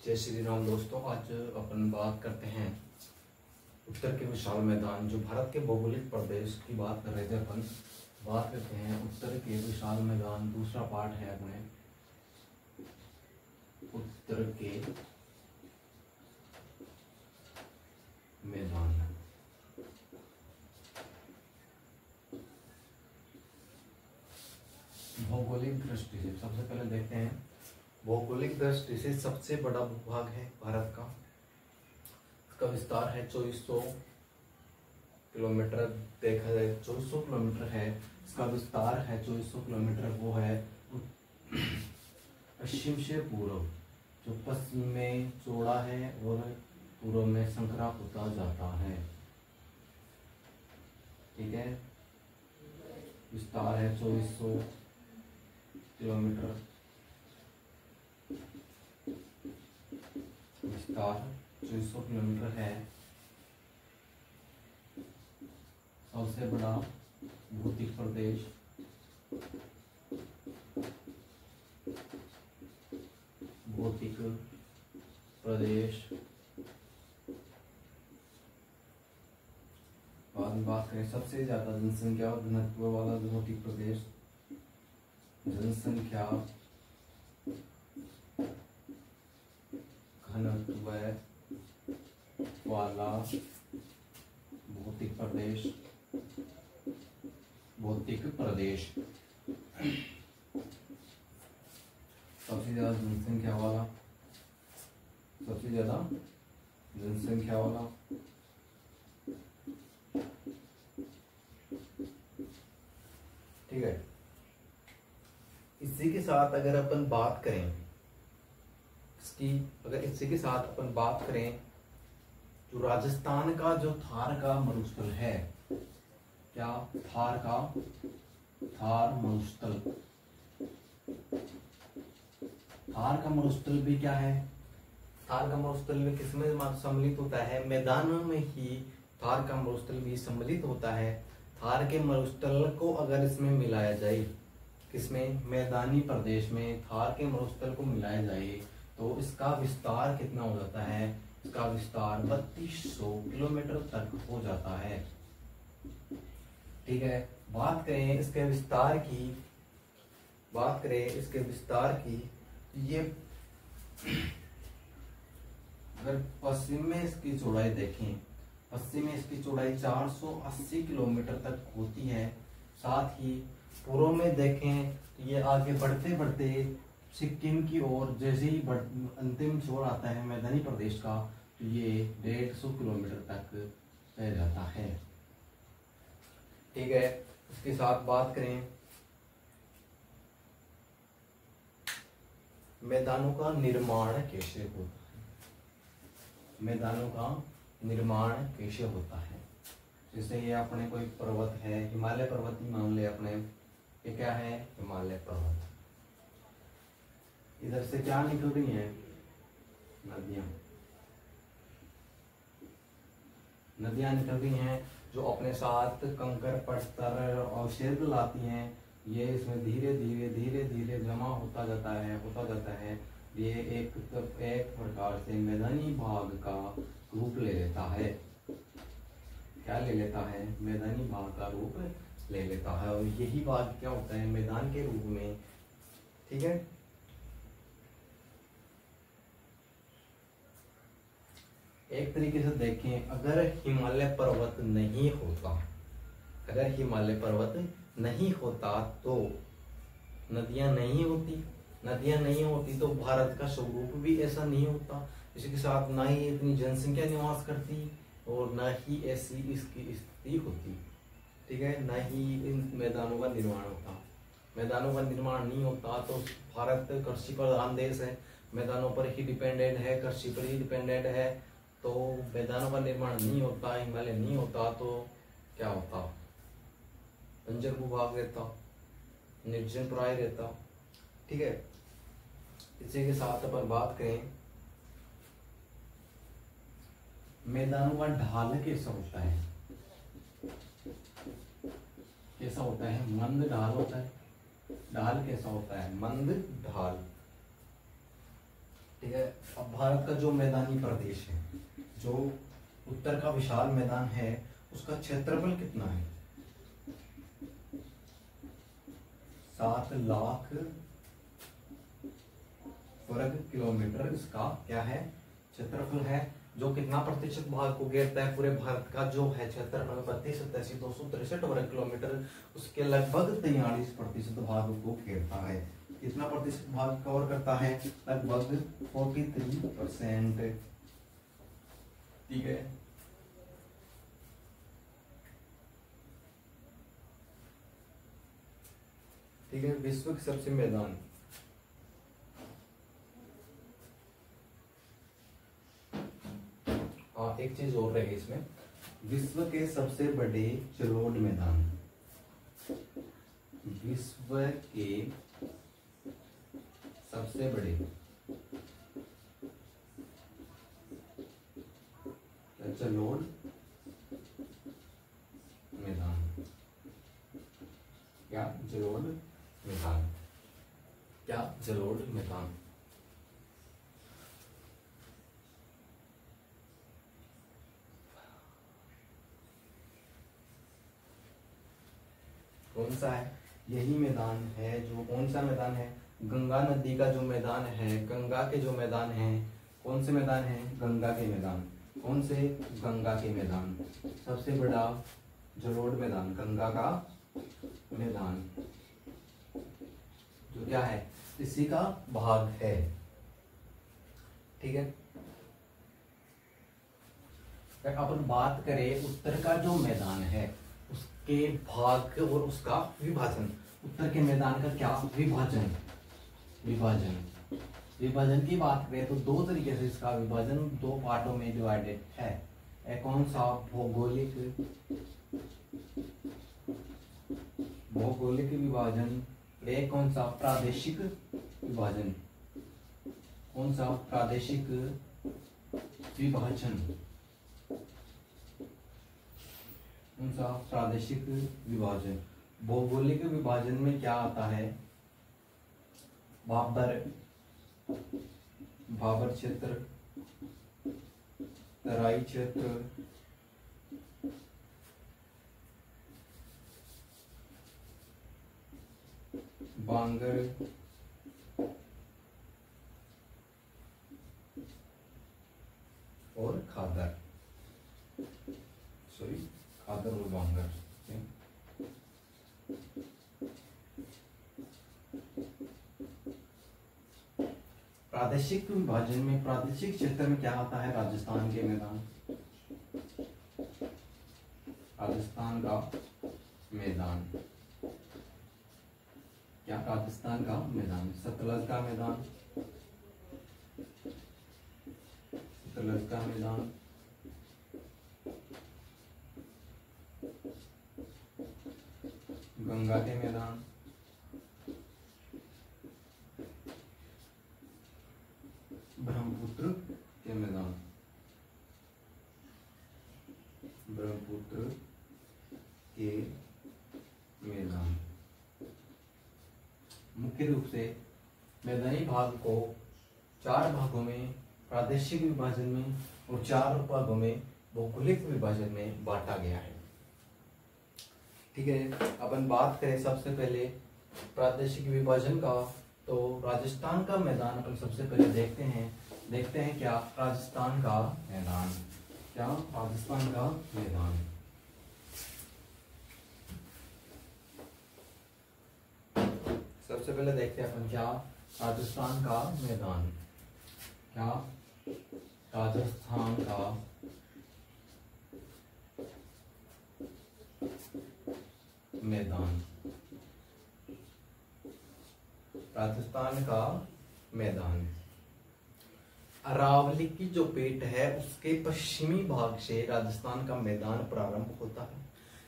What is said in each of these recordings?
जय श्री राम दोस्तों। आज अपन बात करते हैं उत्तर के विशाल मैदान। जो भारत के भौगोलिक प्रदेश की बात कर रहे थे अपन, बात करते हैं उत्तर के विशाल मैदान। दूसरा पार्ट है अपने उत्तर के मैदान। भौगोलिक दृष्टि से सबसे पहले देखते हैं, भौगोलिक दृष्टि से सबसे बड़ा भूभाग है भारत का। इसका विस्तार है 2400 किलोमीटर। देखा जाए 2400 किलोमीटर है इसका विस्तार है, 2400 किलोमीटर। वो है पश्चिम से पूर्व, जो पश्चिम में चौड़ा है और पूर्व में संकरा होता जाता है। ठीक है, विस्तार है 2400 किलोमीटर। विस्तार 2400 किलोमीटर है। सबसे बड़ा भौतिक प्रदेश बाद में बात करें सबसे ज्यादा जनसंख्या और घनत्व वाला भौतिक प्रदेश। जनसंख्या घनत्व वाला भौतिक प्रदेश सबसे ज्यादा जनसंख्या वाला ठीक है। इसी के साथ अगर अपन बात करें जो राजस्थान का जो थार का मरुस्थल है, क्या थार मरुस्थल भी क्या है? थार का मरुस्थल भी किसमें सम्मिलित होता है? मैदानों में ही थार का मरुस्थल भी सम्मिलित होता है। थार के मरुस्थल को अगर इसमें मिलाया जाए, किसमें? मैदानी प्रदेश में थार के मरुस्थल को मिलाया जाए तो इसका विस्तार कितना हो जाता है? इसका विस्तार 3200 किलोमीटर तक हो जाता है। ठीक है, बात करें इसके विस्तार की, ये अगर पश्चिम में इसकी चौड़ाई देखें, पश्चिम में इसकी चौड़ाई 480 किलोमीटर तक होती है। साथ ही पूर्व में देखें तो ये आगे बढ़ते बढ़ते सिक्किम की ओर जैसे ही अंतिम छोर आता है मैदानी प्रदेश का, तो ये 150 किलोमीटर तक रह जाता है। ठीक है, इसके साथ बात करें मैदानों का निर्माण कैसे होता है। जैसे ये अपने कोई पर्वत है, हिमालय पर्वत ही मान ले अपने, ये क्या है? हिमालय पर्वत। इधर से क्या निकल रही है? नदियां निकल रही हैं, जो अपने साथ कंकर पत्थर और अवशेष लाती हैं। ये इसमें धीरे धीरे जमा होता जाता है। ये एक प्रकार से मैदानी भाग का रूप ले लेता है। क्या ले लेता है? मैदानी भाग का रूप ले लेता है। और यही भाग क्या होता है? मैदान के रूप में। ठीक है, एक तरीके से देखें, अगर हिमालय पर्वत नहीं होता तो नदियां नहीं होती तो भारत का स्वरूप भी ऐसा नहीं होता। इसके साथ ना ही इतनी जनसंख्या निवास करती और ना ही ऐसी इसकी स्थिति होती। ठीक है, ना ही इन मैदानों का निर्माण होता। मैदानों का निर्माण नहीं होता तो भारत कृषि प्रधान देश है, मैदानों पर ही डिपेंडेंट है, कृषि पर ही डिपेंडेंट है। तो मैदानों का निर्माण नहीं होता, हिमालय नहीं होता तो क्या होता? बंजर भूभाग रहता, निर्जन प्राय रहता। ठीक है, इसी के साथ अपन बात करें मैदानों का ढाल कैसा होता है? मंद ढाल होता है। ढाल कैसा होता है? मंद ढाल। ठीक है। अब भारत का जो मैदानी प्रदेश है, जो उत्तर का विशाल मैदान है, उसका क्षेत्रफल कितना है? 7 लाख वर्ग किलोमीटर इसका क्या है? क्षेत्रफल है। जो कितना प्रतिशत भाग को घेरता है? पूरे भारत का जो है क्षेत्रफल 32,87,263 वर्ग किलोमीटर, उसके लगभग 43% भाग को घेरता है। कितना प्रतिशत भाग कवर करता है? लगभग 43%। ठीक है। ठीक है। विश्व के सबसे मैदान, हाँ एक चीज और रहेगी इसमें, विश्व के सबसे बड़े जलोढ़ मैदान, विश्व के सबसे बड़े जलोढ़ मैदान, क्या जलोढ़ मैदान, क्या जलोढ़ मैदान। कौन सा है? यही मैदान है जो, कौन सा मैदान है? गंगा नदी का जो मैदान है, गंगा के जो मैदान है, कौन से मैदान है? गंगा के मैदान। कौन से? गंगा के मैदान। सबसे बड़ा जलोढ़ मैदान गंगा का मैदान, जो क्या है? इसी का भाग है। ठीक है। अपन बात करें उत्तर का जो मैदान है, उसके भाग और उसका विभाजन। उत्तर के मैदान का क्या? विभाजन। विभाजन की बात करें तो दो तरीके से इसका विभाजन, दो पार्टों में डिवाइडेड है। एक कौन सा? भौगोलिक विभाजन। एक कौन सा? प्रादेशिक विभाजन। कौन सा? प्रादेशिक विभाजन। कौन सा? प्रादेशिक विभाजन। भौगोलिक विभाजन में क्या आता है? भाबर क्षेत्र, तराई क्षेत्र, बांगर, और खादर, खादर और बांगर। प्रादेशिक विभाजन में, प्रादेशिक क्षेत्र में क्या आता है? राजस्थान के मैदान, राजस्थान का मैदान, क्या? राजस्थान का मैदान। सतलज का मैदान, सतलज का मैदान, गंगा के मैदान, ब्रह्मपुत्र के मैदान, ब्रह्मपुत्र के मैदान। मुख्य रूप से मैदानी भाग को 4 भागों में प्रादेशिक विभाजन में और 4 भागों में भौगोलिक विभाजन में बांटा गया है। ठीक है। अपन बात करें सबसे पहले प्रादेशिक विभाजन का, तो राजस्थान का मैदान अपन सबसे पहले देखते हैं क्या? राजस्थान का मैदान, क्या? राजस्थान का मैदान। सबसे पहले देखते हैं अपन क्या? राजस्थान का मैदान, क्या? राजस्थान का मैदान, राजस्थान का मैदान। अरावली की जो पेट है उसके पश्चिमी भाग से राजस्थान का मैदान प्रारंभ होता है।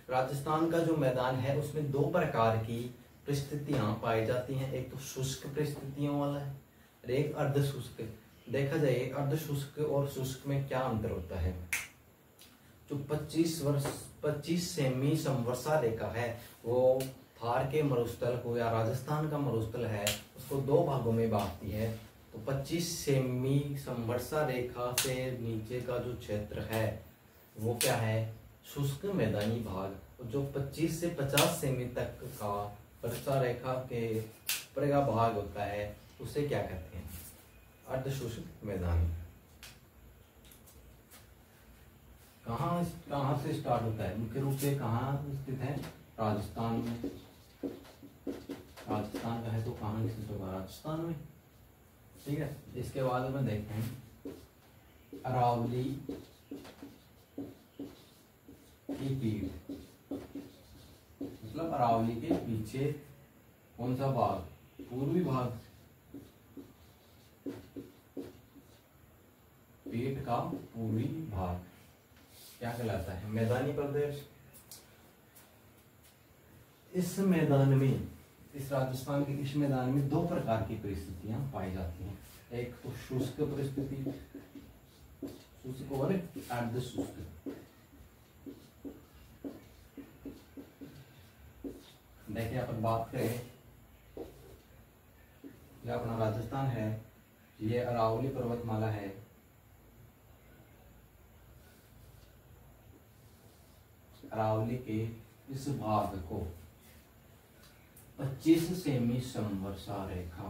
राजस्थान का जो मैदान है उसमें 2 प्रकार की परिस्थितियां पाई जाती हैं। एक तो शुष्क परिस्थितियों वाला है और एक अर्ध शुष्क। देखा जाए अर्ध शुष्क और शुष्क में क्या अंतर होता है? जो 25 सेमी समवर्षा रेखा है वो थार के मरुस्थल को या राजस्थान का मरुस्थल है उसको 2 भागों में बांटती है। तो 25 सेमी समवर्षा रेखा से नीचे का जो क्षेत्र है वो क्या है, शुष्क मैदानी भाग। और जो 25 से 50 सेमी तक का वर्षा रेखा के ऊपर का भाग होता है उसे क्या कहते हैं, अर्धशुष्क मैदान। कहाँ से स्टार्ट होता है, मुख्य रूप से कहाँ स्थित है, राजस्थान में। राजस्थान का है तो कहाँ स्थित होगा, राजस्थान में। ठीक है, इसके बाद में देखते हैं अरावली की पीठ, मतलब अरावली के पीछे कौन सा भाग, पूर्वी भाग, पीठ का पूर्वी भाग क्या कहलाता है, मैदानी प्रदेश। इस मैदान में, इस राजस्थान के इस मैदान में दो प्रकार की परिस्थितियां पाई जाती हैं, एक तो शुष्क परिस्थिति, शुष्क और अर्धशुष्क। देखिए अपन बात करें, यह अपना राजस्थान है, ये अरावली पर्वतमाला है, अरावली के इस भाग को 25 सेमी समवर्षा रेखा,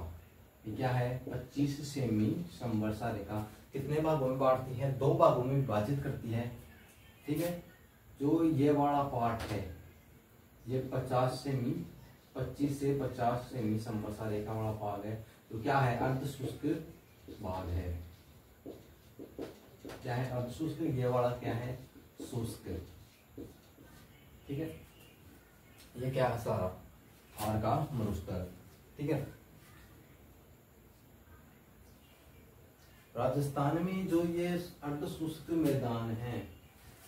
ये क्या है, 25 सेमी समवर्षा रेखा कितने भागों में बांटती है, दो भागों में विभाजित करती है। ठीक है, जो ये वाला पार्ट है ये 50 सेमी, 25 से 50 सेमी समवर्षा रेखा वाला भाग है, तो क्या है, अर्धशुष्क भाग है। क्या है, अर्धशुष्क, ये वाला क्या है, शुष्क। ठीक है, ये क्या है, सारा थार का मरुस्थल। ठीक है, राजस्थान में जो ये अर्धशुष्क मैदान है,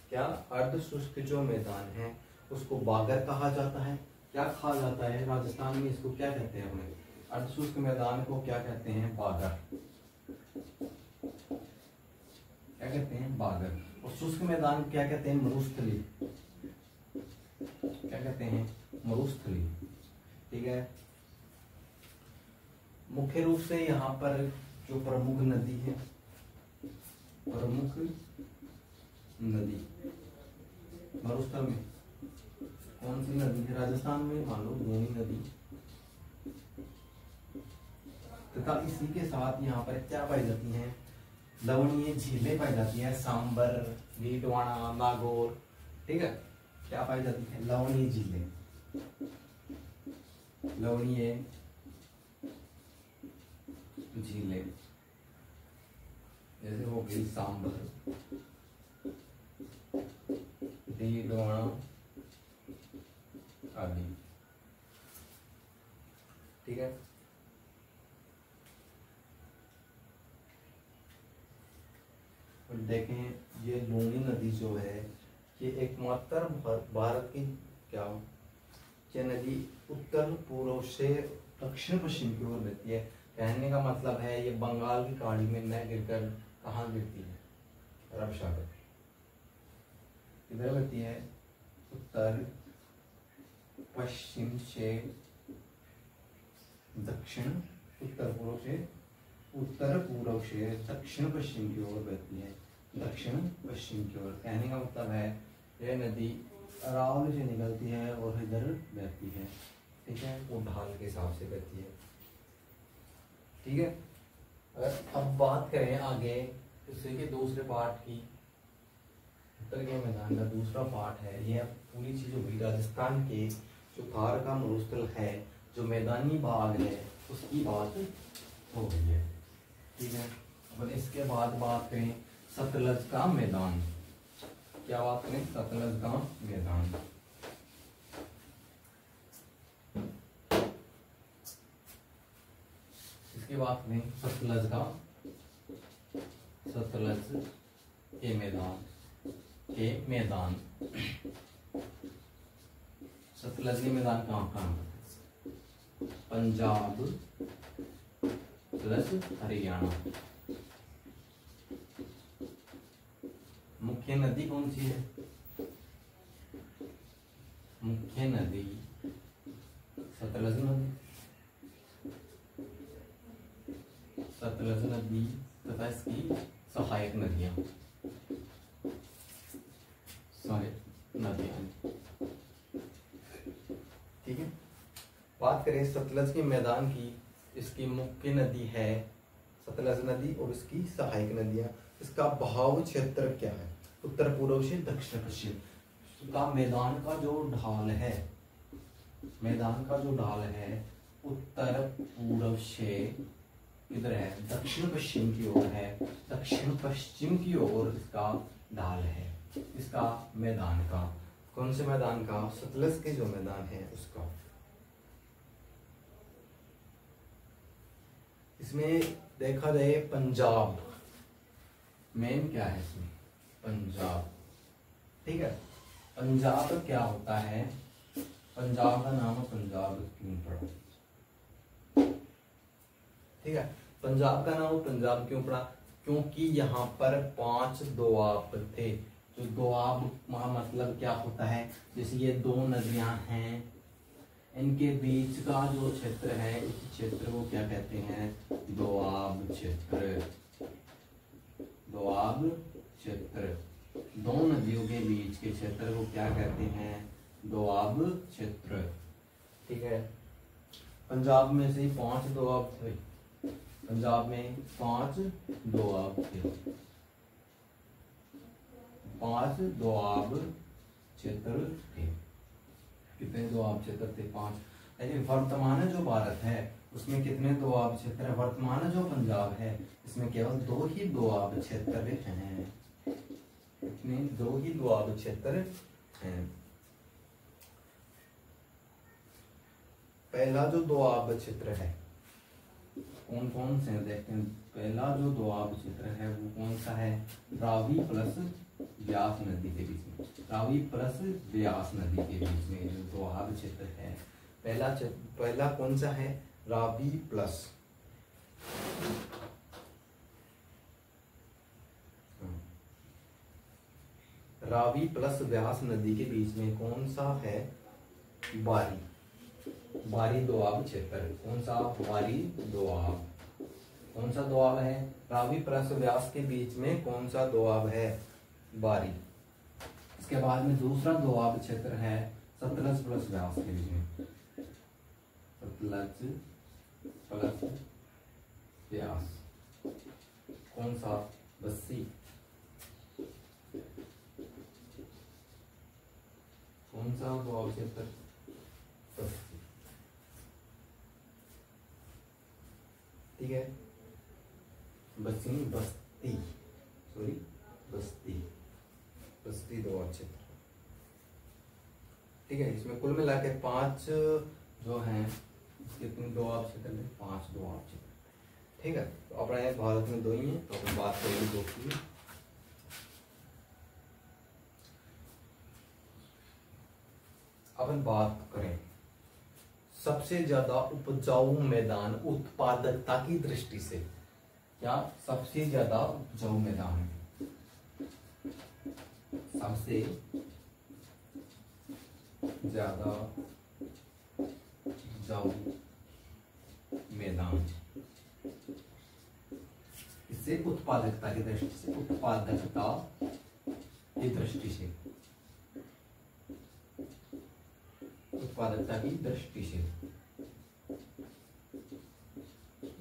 क्या अर्धशुष्क जो मैदान है उसको बागर कहा जाता है। क्या कहा जाता है राजस्थान में, इसको क्या कहते हैं, हमें अर्धशुष्क मैदान को क्या कहते हैं, बागर। क्या कहते हैं, बागर। और शुष्क मैदान क्या कहते हैं, मरुस्थली। क्या कहते हैं, मरुस्थली। ठीक है, मुख्य रूप से यहाँ पर जो प्रमुख नदी है, प्रमुख नदी मरुस्थल में कौन सी नदी है, राजस्थान में मान लो लूनी नदी, तथा इसी के साथ यहाँ पर क्या पाई जाती हैं, लवणीय झीलें पाई जाती हैं, सांबर, डीडवाना, नागौर। ठीक है, क्या पाई जाती है, लवणीय झीलें, लवणीय झीलें, जैसे हो गई सांबर, डीडवाना आदि। ठीक है, और देखें ये लूनी नदी जो है ये एकमात्र भारत की क्या, ये नदी उत्तर पूर्व से दक्षिण पश्चिम की ओर बहती है। कहने का मतलब है ये बंगाल की खाड़ी में न गिरकर कहाँ गिरती है, अरब सागर। किधर बहती है, उत्तर पश्चिम से दक्षिण, उत्तर पूर्व से दक्षिण पश्चिम की ओर बहती है, दक्षिण पश्चिम की ओर। कहने का मतलब है यह नदी अरावली से निकलती है और इधर बहती है। ठीक है, वो ढाल के हिसाब से बहती है। ठीक है, अगर अब बात करें आगे इसी के दूसरे पार्ट की, उत्तर के मैदान का दूसरा पार्ट है, यह पूरी चीज हुई राजस्थान के जो थार का मरुस्थल है, जो मैदानी भाग है उसकी बात हो गई है। ठीक है, अब इसके बाद बात करें सतलज का मैदान। क्या बात करें, सतलज का मैदान। इसके बाद करें सतलज के मैदान। सतलज के मैदान कहाँ कहाँ, पंजाब प्लस हरियाणा। मुख्य नदी कौन सी है, मुख्य नदी सतलज नदी, सतलज इसकी सहायक नदियां, ठीक है। बात करें सतलज के मैदान की, इसकी मुख्य नदी है सतलज नदी और इसकी सहायक नदियां। इसका बहाव क्षेत्र क्या है? उत्तर पूर्व से दक्षिण पश्चिम। इसका मैदान का जो ढाल है, मैदान का जो ढाल है उत्तर पूर्व से इधर है, दक्षिण पश्चिम की ओर है, दक्षिण पश्चिम की ओर इसका ढाल है। इसका मैदान का, कौन से मैदान का? सतलज के जो मैदान है उसका। इसमें देखा जाए पंजाब, मेन क्या है इसमें? पंजाब, ठीक है। पंजाब क्या होता है? पंजाब का नाम पंजाब क्यों पड़ा? ठीक है, पंजाब का नाम पंजाब क्यों पड़ा? क्योंकि यहाँ पर 5 दोआब थे। जो दोआब मतलब क्या होता है? जैसे ये 2 नदियां हैं, इनके बीच का जो क्षेत्र है, इस क्षेत्र को क्या कहते हैं? दोआब क्षेत्र। दोआब क्षेत्र, 2 नदियों के बीच के क्षेत्र को क्या कहते हैं? दोआब क्षेत्र, ठीक है। पंजाब में से 5 दोआब थे, पंजाब में 5 दोआब थे, 5 दोआब क्षेत्र थे। कितने दोआब क्षेत्र थे? 5। लेकिन वर्तमान जो भारत है उसमें कितने दोआब क्षेत्र है? वर्तमान जो पंजाब है इसमें केवल 2 ही दोआब क्षेत्र हैं। कितने? 2 ही दोआब क्षेत्र हैं। पहला जो दोआब क्षेत्र है, कौन कौन से देखते हैं? पहला जो दोआब क्षेत्र है वो कौन सा है? रावी प्लस व्यास नदी के बीच में, रावी प्लस व्यास नदी के बीच में जो दोआब क्षेत्र है, पहला कौन सा है? रावी प्लस रावी प्लस व्यास नदी के बीच में कौन सा है? बारी, बारी दोआब क्षेत्र। कौन सा? बारी दोआब। कौन सा दोआब है? रावी प्लस व्यास के बीच में कौन सा दोआब है? बारी। इसके बाद में दूसरा दोआब क्षेत्र है सतलज प्लस व्यास के बीच में, सतलज प्लस व्यास। कौन सा? बस्सी। कौन सा दोआब क्षेत्र? बस्सी, ठीक है। बस्ती, सॉरी बस्ती दोआब क्षेत्र, ठीक है। इसमें कुल मिला के 5 जो हैं, कितने दोआब क्षेत्र में? 5 दोआब क्षेत्र, ठीक है। तो अपने भारत में 2 ही हैं, तो अपन बात करेंगे 2 की। अपन बात करें सबसे ज्यादा उपजाऊ मैदान उत्पादकता की दृष्टि से, क्या सबसे ज्यादा उपजाऊ मैदान है? सबसे ज्यादा उपजाऊ मैदान, इससे उत्पादकता की दृष्टि से, उत्पादकता की दृष्टि से, उत्पादकता की दृष्टि से,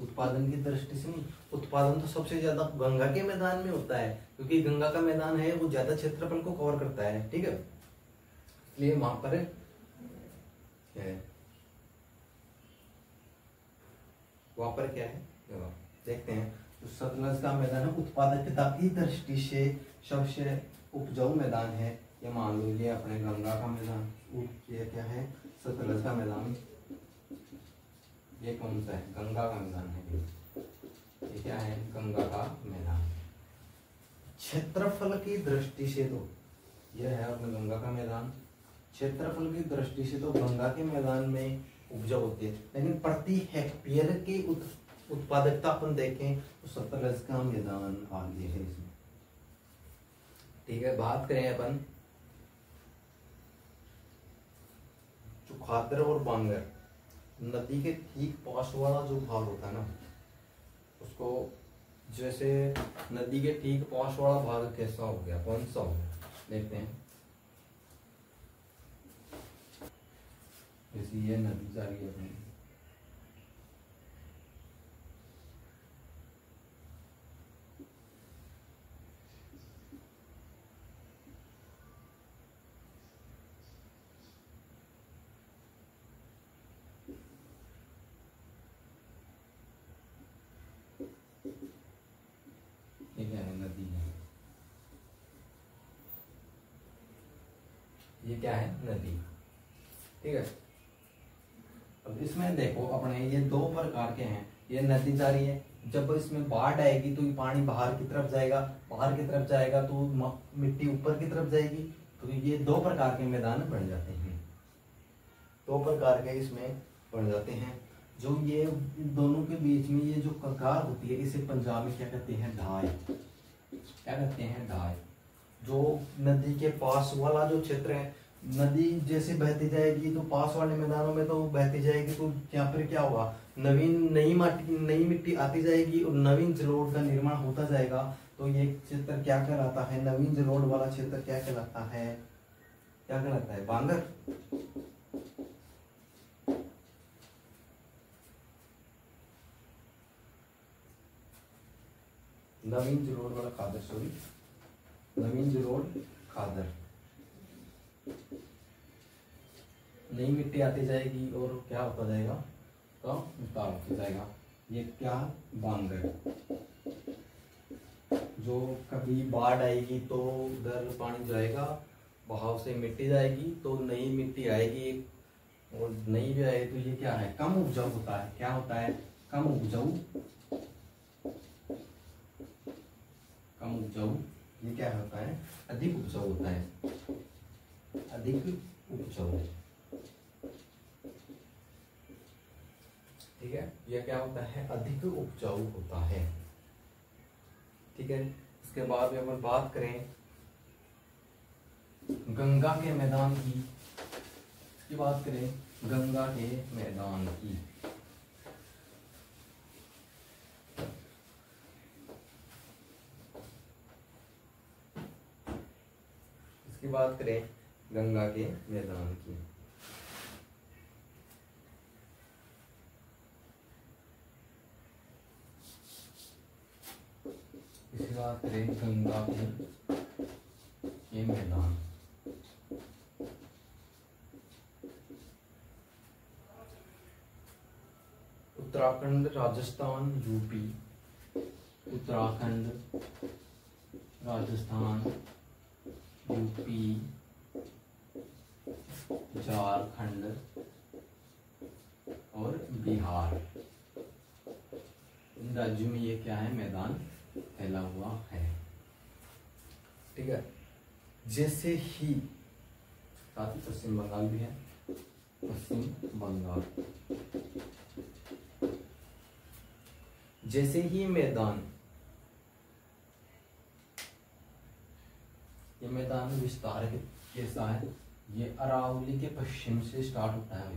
उत्पादन की दृष्टि से नहीं। उत्पादन तो सबसे ज्यादा गंगा के मैदान में होता है, क्योंकि गंगा का मैदान है वो ज्यादा क्षेत्रफल को कवर करता है, ठीक है। इसलिए वहां पर क्या है? वहां पर क्या है? देखते हैं। तो सतलज का मैदान है, उत्पादकता की दृष्टि से सबसे उपजाऊ मैदान है। ये मान लो ये अपने गंगा का मैदान, ये क्या है? सतलज का मैदान। ये कौन सा है? गंगा का मैदान है। ये क्या है? गंगा का मैदान। क्षेत्रफल की दृष्टि से तो यह है अपने गंगा का मैदान। क्षेत्रफल की दृष्टि से तो गंगा के मैदान में उपजा होती है, लेकिन प्रति हेक्टेयर की उत्पादकता अपन देखें तो सतलज का मैदान आगे है इसमें, ठीक है। बात करें अपन चुखादर और बांगर, नदी के ठीक पास वाला जो भाग होता है ना, उसको जैसे नदी के ठीक पास वाला भाग कैसा हो गया, कौन सा हो गया, देखते हैं। जैसे ये नदी जा रही है अपनी, ये क्या है, नदी है, ये क्या है, नदी। ठीक है, अब इसमें देखो अपने ये दो प्रकार के हैं। ये नदी जा रही है, जब इसमें बाढ़ आएगी तो ये पानी बाहर की तरफ जाएगा, बाहर की तरफ जाएगा तो मिट्टी ऊपर की तरफ जाएगी। तो ये दो प्रकार के मैदान बन जाते हैं, दो प्रकार के इसमें बन जाते हैं। जो ये दोनों के बीच में ये जो कगार होती है, इसे पंजाब में क्या कहते हैं, ढाई। क्या कहते हैं, ढाई। जो नदी के पास वाला जो क्षेत्र है, नदी जैसे बहती जाएगी तो पास वाले मैदानों में तो बहती जाएगी, तो यहाँ पर क्या होगा, नवीन नई मिट्टी आती जाएगी और नवीन जलोढ़ का निर्माण होता जाएगा। तो ये क्षेत्र क्या कहलाता है, नवीन जलोढ़ वाला क्षेत्र क्या कहलाता है, क्या कहलाता है, बांगर। नवीन जलोढ़ वाला खादर, सॉरी, नवीन जलोढ़ खादर। नई मिट्टी आती जाएगी और क्या होता जाएगा, तो विस्तार होता जाएगा। ये क्या, बांगर। जो कभी बाढ़ आएगी तो उधर पानी जाएगा, बहाव से मिट्टी जाएगी तो नई मिट्टी आएगी, और नई भी आए तो ये क्या है, कम उपजाऊ होता है। क्या होता है, कम उपजाऊ, कम उपजाऊ। ये क्या होता है, अधिक उपजाऊ होता है, अधिक उपजाऊ। ठीक है, यह क्या होता है, अधिक उपजाऊ होता है। ठीक है, इसके बाद में अपन बात करें गंगा के मैदान की बात करें, गंगा के मैदान की। इसकी बात करें गंगा के मैदान की। इसकी बात करें गंगा के ये मैदान। उत्तराखंड, राजस्थान, यूपी, उत्तराखंड, राजस्थान, यूपी, झारखंड और बिहार, इन राज्यों में ये क्या है, मैदान फैला हुआ है। ठीक है, जैसे ही साथ ही पश्चिम बंगाल भी है, पश्चिम बंगाल। जैसे ही मैदान, ये मैदान विस्तार कैसा है, ये अरावली के पश्चिम से स्टार्ट होता है,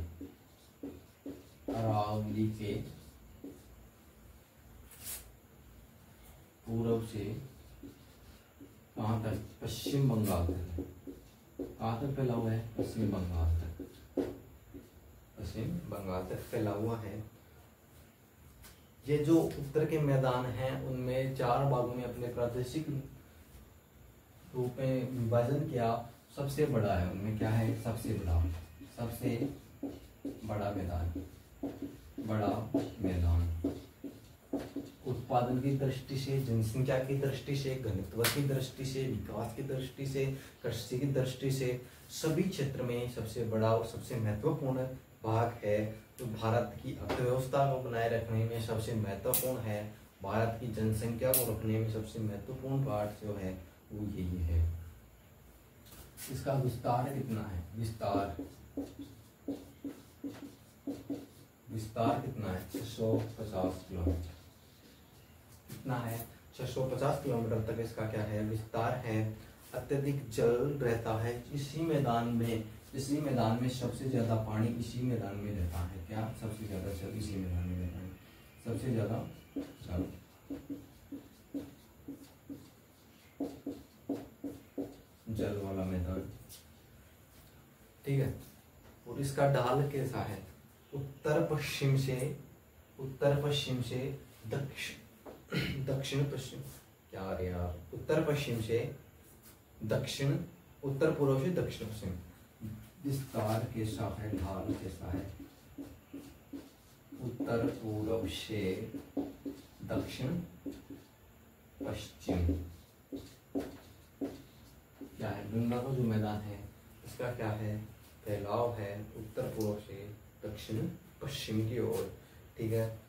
अरावली के पूर्व से कहाँ तक, पश्चिम बंगाल तक। कहाँ तक फैला हुआ है, पश्चिम बंगाल तक, पश्चिम बंगाल तक फैला हुआ है। ये जो उत्तर के मैदान हैं उनमें चार भागों में अपने प्रादेशिक रूप में विभाजन किया। सबसे बड़ा है उनमें क्या है, सबसे बड़ा मैदान, बड़ा मैदान। उत्पादन की दृष्टि से, जनसंख्या की दृष्टि से, घनत्व की दृष्टि से, विकास की दृष्टि से, कृषि की दृष्टि से, सभी क्षेत्र में सबसे बड़ा और सबसे महत्वपूर्ण भाग है। तो भारत की अर्थव्यवस्था को बनाए रखने में सबसे महत्वपूर्ण है, भारत की जनसंख्या को रखने में सबसे महत्वपूर्ण पार्ट जो है वो यही है। इसका विस्तार कितना है, विस्तार कितना है, 650 किलोमीटर। कितना है, 650 किलोमीटर तक इसका क्या है, विस्तार है। अत्यधिक जल रहता है इसी मैदान में सबसे ज्यादा पानी इसी मैदान में रहता है। क्या, सबसे ज्यादा जल इसी मैदान में रहता है, सबसे ज्यादा जल जल वाला मैदान, ठीक है। और इसका ढाल कैसा है, उत्तर पश्चिम से दक्षिण पश्चिम, क्या रे यार, उत्तर पश्चिम से दक्षिण, उत्तर पूर्व से दक्षिण पश्चिम। विस्तार कैसा है, ढाल कैसा है, उत्तर पूर्व से दक्षिण पश्चिम। क्या है, गंगा का जो मैदान है इसका क्या है, फैलाव है उत्तर पूर्व से दक्षिण पश्चिम की ओर, ठीक है।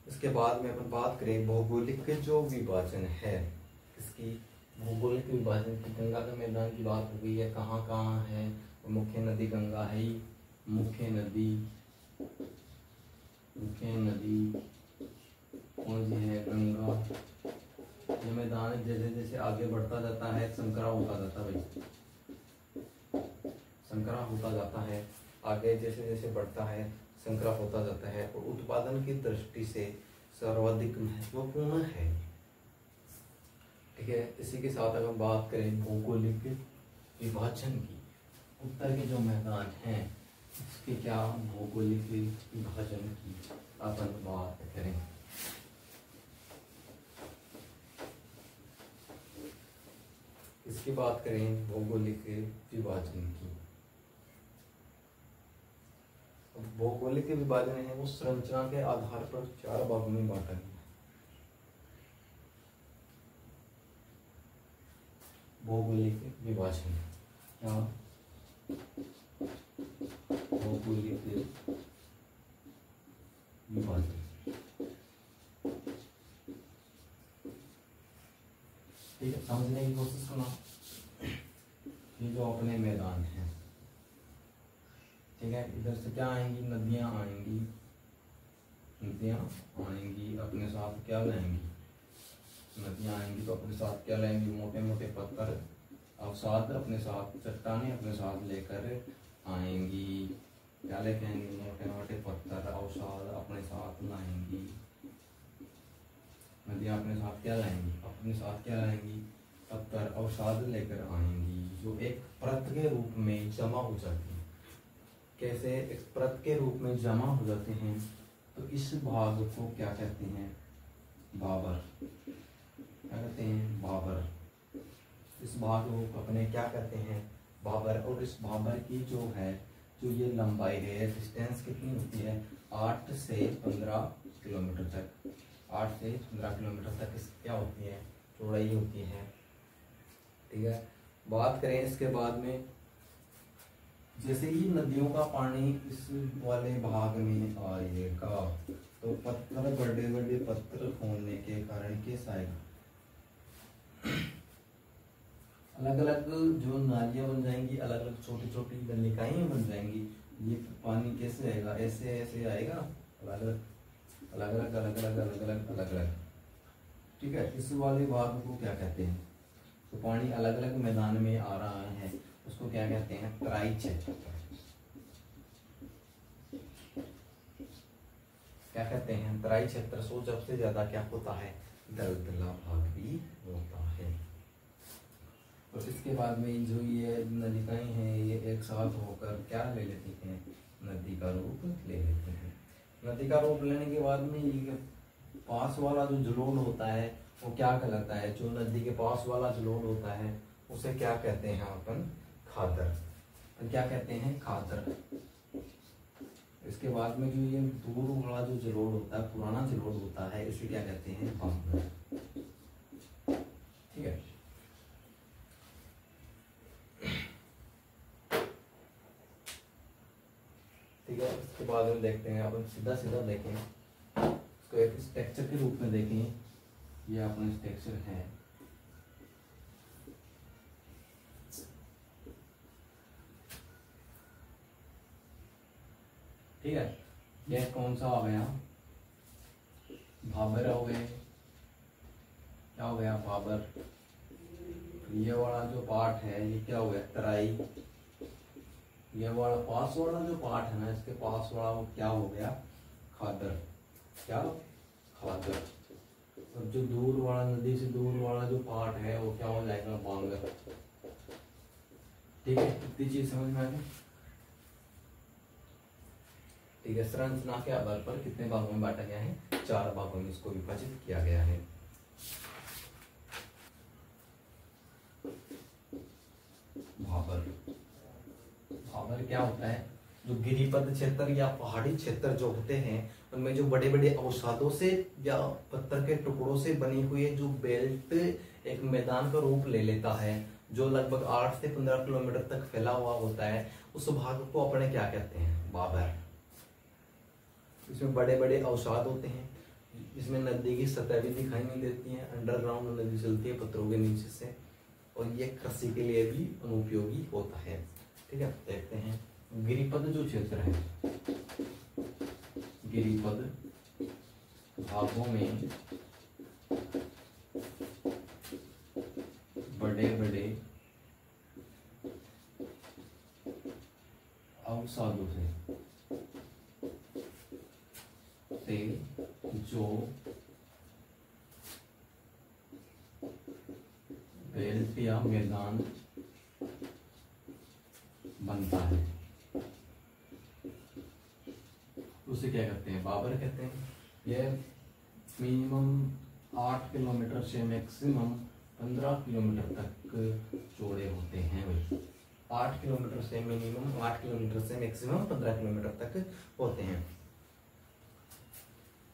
इसके बाद में अपन बात करें भौगोलिक के जो विभाजन है, इसकी भौगोलिक विभाजन की, गंगा के मैदान की बात हो गई है, कहाँ कहाँ है, मुख्य नदी गंगा है ही, मुख्य नदी कौन सी है, गंगा। ये मैदान जैसे जैसे आगे बढ़ता जाता है संकरा होता जाता है भाई, संकरा होता जाता है, आगे जैसे जैसे बढ़ता है संकरा होता जाता है, और उत्पादन की दृष्टि से सर्वाधिक महत्वपूर्ण है, ठीक है। इसी के साथ अगर बात करें भौगोलिक विभाजन की, उत्तर के जो मैदान हैं इसके क्या भौगोलिक विभाजन की अपन बात करें। इसकी बात करें भौगोलिक विभाजन की, भौगोलिक विभाजन है वो संरचना के आधार पर 4 भागों में बांटा गया। भौगोलिक विभाजन क्या, भौगोलिक विभाजन, ठीक है। समझने की कोशिश करना, ये जो अपने मैदान है, ठीक है, इधर से क्या आएंगी, नदियां आएंगी, अपने साथ क्या लाएंगी, नदियां आएंगी तो अपने साथ क्या लाएंगी, मोटे मोटे पत्थर अवसाद अपने साथ, चट्टानें अपने साथ लेकर आएंगी, क्या लेके आएंगी, मोटे मोटे पत्थर अवसाद अपने साथ लाएंगी। नदियां अपने साथ क्या लाएंगी, पत्थर अवसाद लेकर आएंगी, जो एक परत के रूप में जमा हो जाती है। कैसे एक परत के रूप में जमा हो जाते हैं, तो इस भाग को क्या कहते हैं, बाबर, क्या कहते हैं, बाबर। इस भाग को अपने क्या कहते हैं, बाबर। और इस बाबर की जो है, जो ये लंबाई है, डिस्टेंस कितनी होती है, 8 से 15 किलोमीटर तक, 8 से 15 किलोमीटर तक इस क्या होती है, चौड़ाई होती है, ठीक है। बात करें इसके बाद में, जैसे ही नदियों का पानी इस वाले भाग में आएगा तो पत्थर, बड़े बड़े पत्थर होने के कारण कैसा आएगा, अलग अलग जो नालियां बन जाएंगी, अलग अलग छोटी छोटी नलिकाएं बन जाएंगी। ये पानी कैसे आएगा, ऐसे ऐसे आएगा, अलग अलग अलग अलग अलग अलग अलग अलग अलग अलग, ठीक है। इस वाले भाग को क्या कहते हैं, तो पानी अलग अलग मैदान में आ रहा है, उसको क्या कहते हैं, तराई क्षेत्र, क्या कहते हैं, तराई क्षेत्र। सो सबसे ज्यादा क्या होता है, दलदला भाग भी होता है। और इसके बाद में जो ये नलिकाएं हैं, ये एक साथ होकर क्या ले लेती हैं, नदी का रूप ले लेते हैं। नदी का रूप लेने के बाद में ये पास वाला जो जलोढ़ होता है वो क्या कहलाता है, जो नदी के पास वाला जलोढ़ होता है उसे क्या कहते हैं अपन, खादर, क्या कहते हैं, खादर। इसके बाद में जो ये दूर वाला जो जलोढ़ होता है, पुराना जलोढ़ होता है, इसे क्या कहते हैं, बांगर, ठीक है। ठीक है, इसके बाद में देखते हैं अपन, सीधा सीधा देखें इसको, एक स्ट्रक्चर के रूप में देखें, ये अपना स्ट्रक्चर है, ठीक है। यह कौन सा हो गया, भाबर हो गए, क्या हो गया, भाबर। ये वाला जो पार्ट है ये क्या हो गया, तराई। ये वाला पास वाला जो पार्ट है ना, इसके पास वाला वो क्या हो गया, खादर, क्या, खादर। और जो दूर वाला, नदी से दूर वाला जो पार्ट है वो क्या हो जाएगा, बांगर, ठीक है, कितनी चीज समझ में आ गई? ठीक है, संरचना के आधार पर कितने भागों में बांटा गया है? 4 भागों में इसको विभाजित किया गया है। भाबर, भाबर क्या होता है? जो गिरिपद क्षेत्र या पहाड़ी क्षेत्र जो होते हैं उनमें जो बड़े बड़े अवसादों से या पत्थर के टुकड़ों से बनी हुई जो बेल्ट एक मैदान का रूप ले लेता है, जो लगभग 8 से 15 किलोमीटर तक फैला हुआ होता है, उस भाग को अपने क्या कहते हैं? भाबर। इसमें बड़े बड़े अवसाद होते हैं, इसमें नदी की सतह भी दिखाई नहीं देती है, अंडरग्राउंड नदी चलती है पत्थरों के नीचे से, और ये कृषि के लिए भी अनुपयोगी होता है। ठीक है, देखते हैं गिरिपद जो क्षेत्र है, गिरिपद भागों में बड़े बड़े अवसादों से जो बेल्ट या मैदान बनता है उसे क्या कहते हैं? भाबर कहते हैं। यह मिनिमम 8 किलोमीटर से मैक्सिमम 15 किलोमीटर तक चौड़े होते हैं। भाई 8 किलोमीटर से मिनिमम 8 किलोमीटर से मैक्सिमम 15 किलोमीटर तक होते हैं।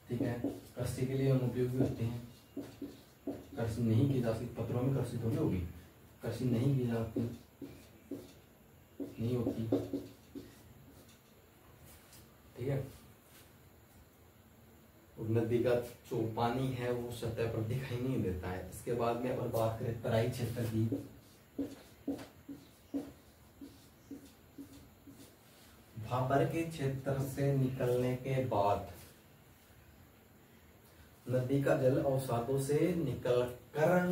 ठीक है, कृषि के लिए अनुपयोगी होते हैं, कृषि नहीं की जा सकती, पत्थरों में कृषि थोड़ी होगी, कृषि नहीं की जाती, नहीं होती। ठीक है, नदी का जो पानी है वो सतह पर दिखाई नहीं देता है। इसके बाद में अगर बात करें तराई क्षेत्र की, भाबर के क्षेत्र से निकलने के बाद नदी का जल अवसादों से निकलकर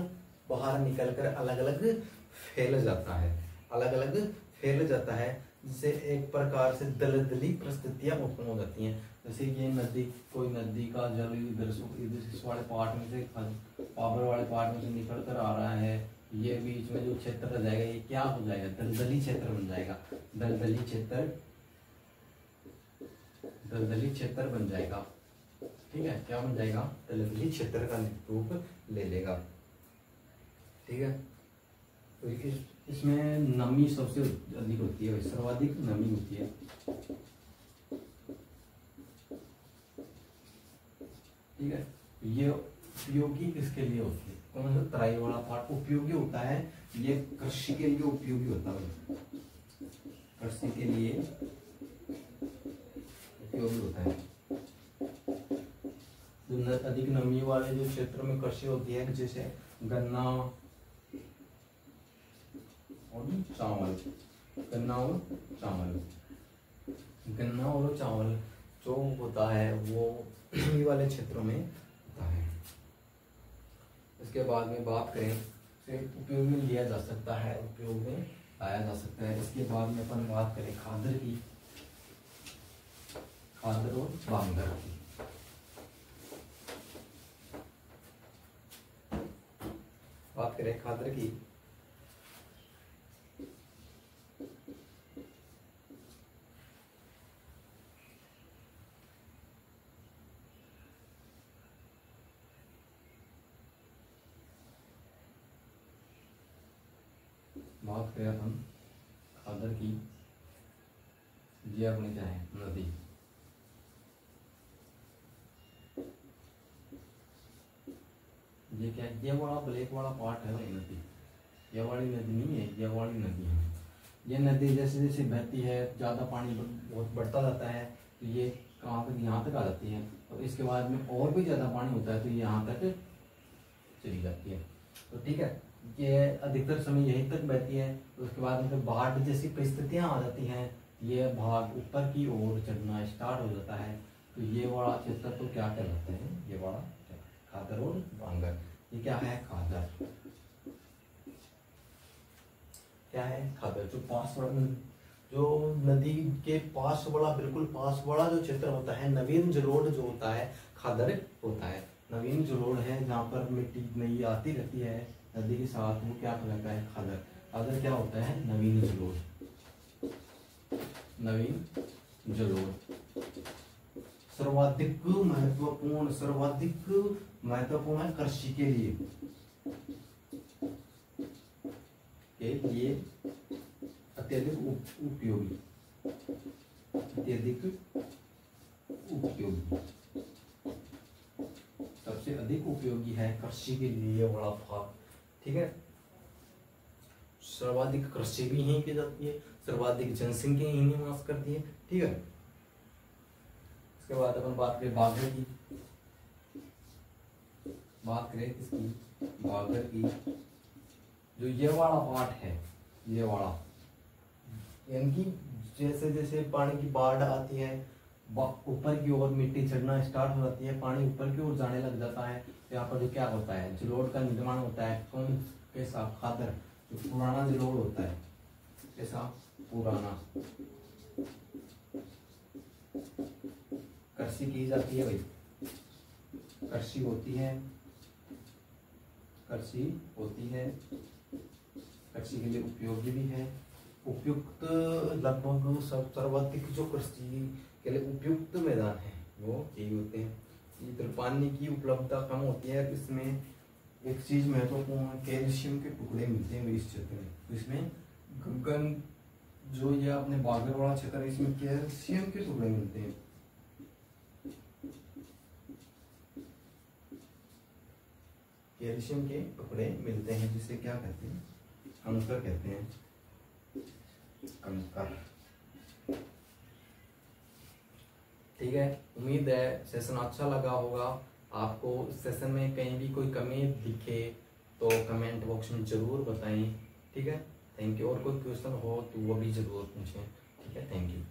बाहर निकलकर अलग अलग फैल जाता है, अलग अलग फैल जाता है, जिससे एक प्रकार से दलदली परिस्थितियां उत्पन्न हो जाती हैं। जैसे ये नदी, कोई नदी का जल इधर इस वाले पार्ट में से भाबर वाले पार्ट में से निकल कर आ रहा है, ये बीच में जो क्षेत्र रह जाएगा ये क्या हो जाएगा? दलदली क्षेत्र बन जाएगा। दलदली क्षेत्र, दलदली क्षेत्र बन जाएगा। ठीक है, क्या बन जाएगा? दलदली क्षेत्र का रूप ले लेगा। ठीक है, तो इसमें नमी सबसे अधिक होती है, सर्वाधिक नमी होती है। ठीक है, ये उपयोगी किसके लिए होती है? कौन सा तराई वाला पार्ट उपयोगी होता है? ये कृषि के लिए उपयोगी होता है, कृषि के लिए उपयोगी होता है। जो अधिक नमी वाले जो क्षेत्र में कृषि होती है, जैसे गन्ना और चावल, गन्ना और चावल, गन्ना और चावल जो होता है वो नमी वाले क्षेत्रों में होता है। इसके बाद में बात करें से उपयोग में लिया जा सकता है, उपयोग में लाया जा सकता है। इसके बाद में अपन बात करें खादर की, खादर और बांगर की। बात करें खादर की, बात करें अपन खादर की, ये अपनी क्या है? नदी। ये क्या है? ये वाला ब्लैक वाला पार्ट है भाई नदी, ये वाली नदी नहीं है, ये वाली नदी है। ये नदी जैसे जैसे बहती है, ज्यादा पानी बहुत बढ़ता जाता है, तो ये कहाँ तक? यहाँ तक आ जाती है, और इसके बाद में और भी ज्यादा पानी होता है तो ये यहाँ तक चली जाती है। तो ठीक है, ये अधिकतर समय यहीं तक बहती है। तो उसके बाद में बाढ़ जैसी परिस्थितियां आ जाती हैं, ये भाग ऊपर की ओर चढ़ना स्टार्ट हो जाता है, तो ये वाला क्षेत्र तो क्या कहलाता है? ये वाला खादर और बांगर। ये क्या है? खादर। क्या है? खादर। जो पास वाला, जो नदी के पास वाला, बिल्कुल पास वाला जो क्षेत्र होता है, नवीन जलोढ़ जो होता है, खादर होता है। नवीन जलोढ़ है जहाँ पर मिट्टी नई आती रहती है नदी के साथ, वो क्या कहलाता है? खादर। अगर क्या होता है नवीन जलोढ़, नवीन जलोढ़। सर्वाधिक महत्वपूर्ण है कृषि के लिए अत्यधिक उपयोगी, अत्यधिक उपयोगी, सबसे अधिक उपयोगी है कृषि के लिए ये बड़ा भाग। ठीक है, सर्वाधिक कृषि भी यहीं की जाती है, सर्वाधिक जनसंख्या यहीं निवास करती है। ठीक है, इसके बाद अपन बात करें बाघर की, बात करें किसकी, बाघर की। जो ये वाला पार्ट है, ये वाला, यानी जैसे जैसे पानी की बाढ़ आती है, ऊपर की ओर मिट्टी चढ़ना स्टार्ट हो जाती है, पानी ऊपर की ओर जाने लग जाता है, तो यहाँ पर जो क्या होता है, जलोढ़ का निर्माण होता है। कौन के साथ, खादर, जो पुराना जलोढ़ होता है, कैसा पुराना। कृषि की जाती है भाई, कृषि होती है, कृषि होती है, कृषि के लिए उपयोगी भी है। उपयुक्त लगभग सब सर्वाधिक जो कृषि के लिए उपयुक्त मैदान है वो यही होते हैं। इधर पानी की उपलब्धता कम होती है, इसमें एक चीज महत्वपूर्ण, कैल्शियम के टुकड़े मिलते हैं इस क्षेत्र में। तो इसमें गगन जो ये अपने बागर वाला क्षेत्र है, इसमें कैल्शियम के टुकड़े मिलते हैं। कैल्शियम के टुकड़े मिलते हैं, जिसे क्या कहते हैं, कंकर कहते हैं, कंकर। ठीक है, उम्मीद है सेशन अच्छा लगा होगा आपको। इस सेशन में कहीं भी कोई कमी दिखे तो कमेंट बॉक्स में जरूर बताएं। ठीक है, थैंक यू। और कोई क्वेश्चन हो तो वो भी जरूर पूछें। ठीक है, थैंक यू।